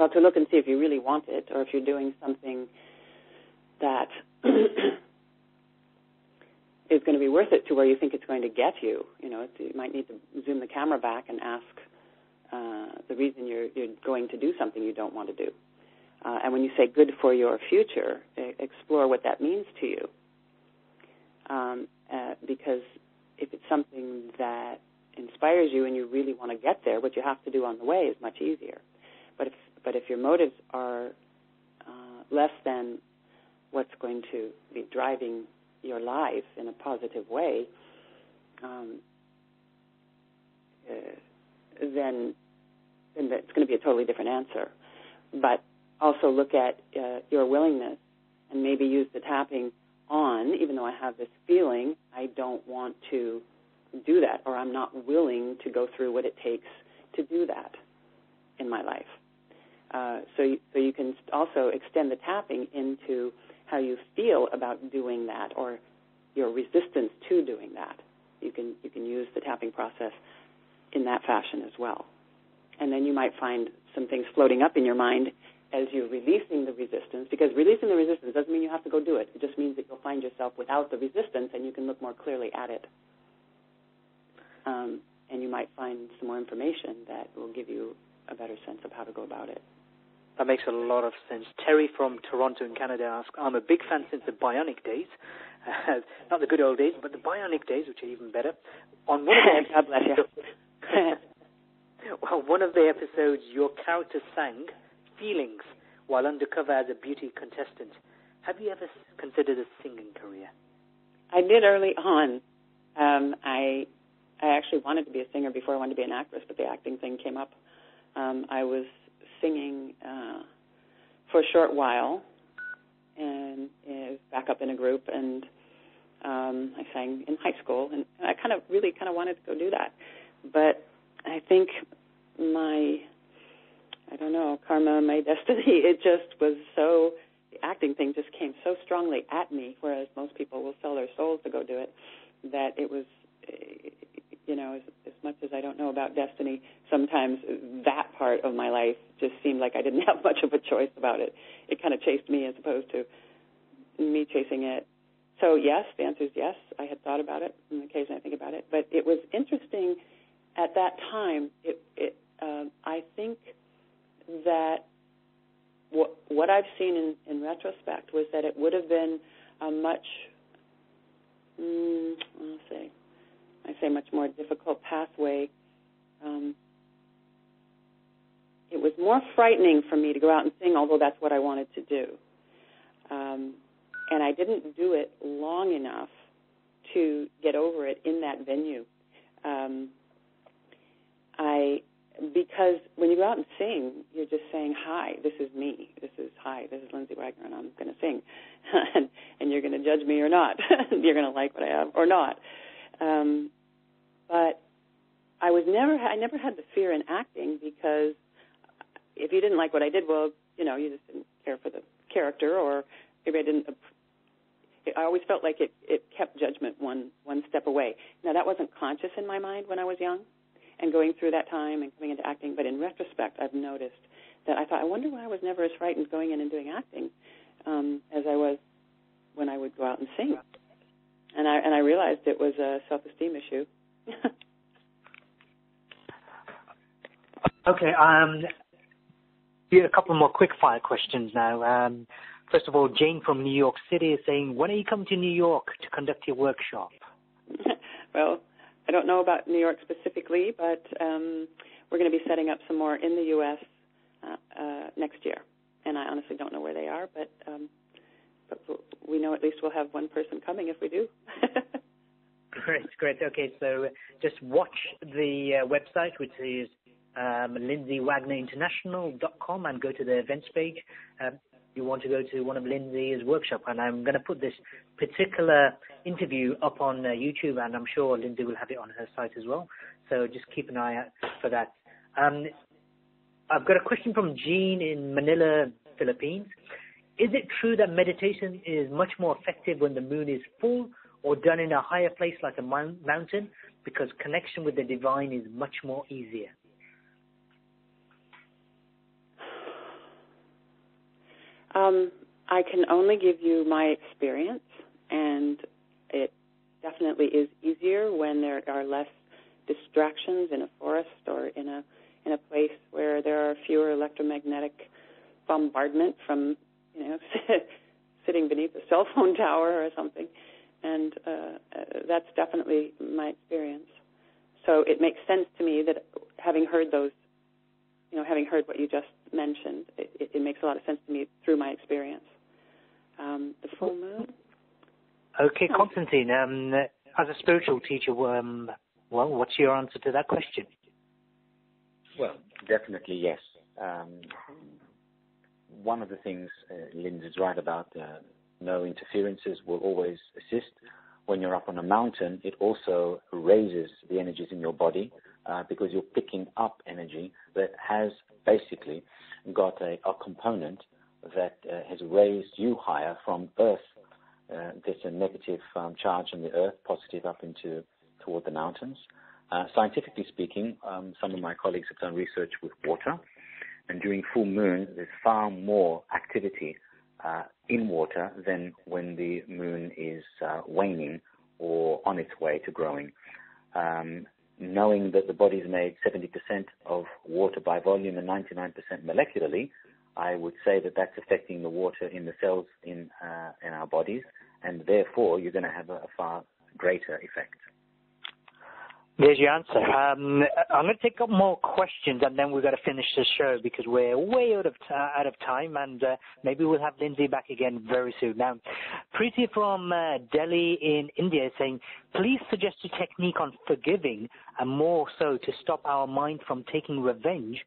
Well, to look and see if you really want it, or if you're doing something that is going to be worth it to where you think it's going to get you. You might need to zoom the camera back and ask the reason you're going to do something you don't want to do. And when you say good for your future, explore what that means to you. Because if it's something that inspires you and you really want to get there, what you have to do on the way is much easier. But if your motives are less than what's going to be driving your life in a positive way, then it's going to be a totally different answer. But also look at your willingness and maybe use the tapping on, even though I have this feeling, I don't want to do that, or I'm not willing to go through what it takes to do that in my life. So you can also extend the tapping into how you feel about doing that, or your resistance to doing that. You can use the tapping process in that fashion as well. And then you might find some things floating up in your mind as you're releasing the resistance, because releasing the resistance doesn't mean you have to go do it. It just means that you'll find yourself without the resistance and you can look more clearly at it. And you might find some more information that will give you a better sense of how to go about it. That makes a lot of sense. Terry from Toronto in Canada asks, I'm a big fan since the Bionic days. Not the good old days, but the Bionic days, which are even better. On one of the God bless you. Well, one of the episodes, your character sang Feelings while undercover as a beauty contestant. Have you ever considered a singing career? I did early on. I actually wanted to be a singer before I wanted to be an actress, but the acting thing came up. I was singing for a short while, and back up in a group, and I sang in high school, and I really wanted to go do that. But I think karma, my destiny, it just was so, the acting thing just came so strongly at me, whereas most people will sell their souls to go do it, that it was, as much as I don't know about destiny, sometimes that part of my life just seemed like I didn't have much of a choice about it. It kind of chased me as opposed to me chasing it. So yes, the answer is yes. I had thought about it, and occasionally I think about it. But it was interesting at that time. I think that what I've seen in retrospect was that it would have been a much, much more difficult pathway. It was more frightening for me to go out and sing, although that's what I wanted to do. And I didn't do it long enough to get over it in that venue. Because when you go out and sing, you're just saying, hi, this is me. This is Lindsay Wagner, and I'm going to sing. and you're going to judge me or not. You're going to like what I have or not. But I never had the fear in acting, because if you didn't like what I did, well, you just didn't care for the character, or maybe I didn't. I always felt like it kept judgment one step away. Now, that wasn't conscious in my mind when I was young and going through that time and coming into acting, but in retrospect, I've noticed that I thought, I wonder why I was never as frightened going in and doing acting as I was when I would go out and sing. And I realized it was a self-esteem issue. Okay, a couple more quick-fire questions now. First of all, Jane from New York City is saying, when are you coming to New York to conduct your workshop? Well, I don't know about New York specifically, but we're going to be setting up some more in the U.S. Next year. And I honestly don't know where they are, but we know at least we'll have one person coming if we do. Great. Okay, so just watch the website, which is LindsayWagnerInternational.com, and go to the events page. You want to go to one of Lindsay's workshops, and I'm going to put this particular interview up on YouTube, and I'm sure Lindsay will have it on her site as well. So just keep an eye out for that. I've got a question from Jean in Manila, Philippines. Is it true that meditation is much more effective when the moon is full or done in a higher place like a mountain, because connection with the divine is much more easier? I can only give you my experience, and it definitely is easier when there are less distractions in a forest or in a place where there are fewer electromagnetic bombardment from, sitting beneath a cell phone tower or something. And that's definitely my experience. So it makes sense to me that having heard what you just mentioned, it makes a lot of sense to me through my experience. The full moon? Okay, Konstantin, as a spiritual teacher, what's your answer to that question? Well, definitely yes. One of the things Lindsay's right about, no interferences will always assist. When you're up on a mountain, it also raises the energies in your body because you're picking up energy that has basically got a component that has raised you higher from Earth. There's a negative charge on the Earth, positive up toward the mountains. Scientifically speaking, some of my colleagues have done research with water, and during full moon, there's far more activity in water than when the moon is waning or on its way to growing. Knowing that the body is made 70% of water by volume and 99% molecularly, I would say that that's affecting the water in the cells in our bodies, and therefore you're going to have a far greater effect. There's your answer. I'm going to take up more questions, and then we've got to finish the show because we're way out of time, and maybe we'll have Lindsay back again very soon. Now, Preeti from Delhi in India is saying, please suggest a technique on forgiving, and more so to stop our mind from taking revenge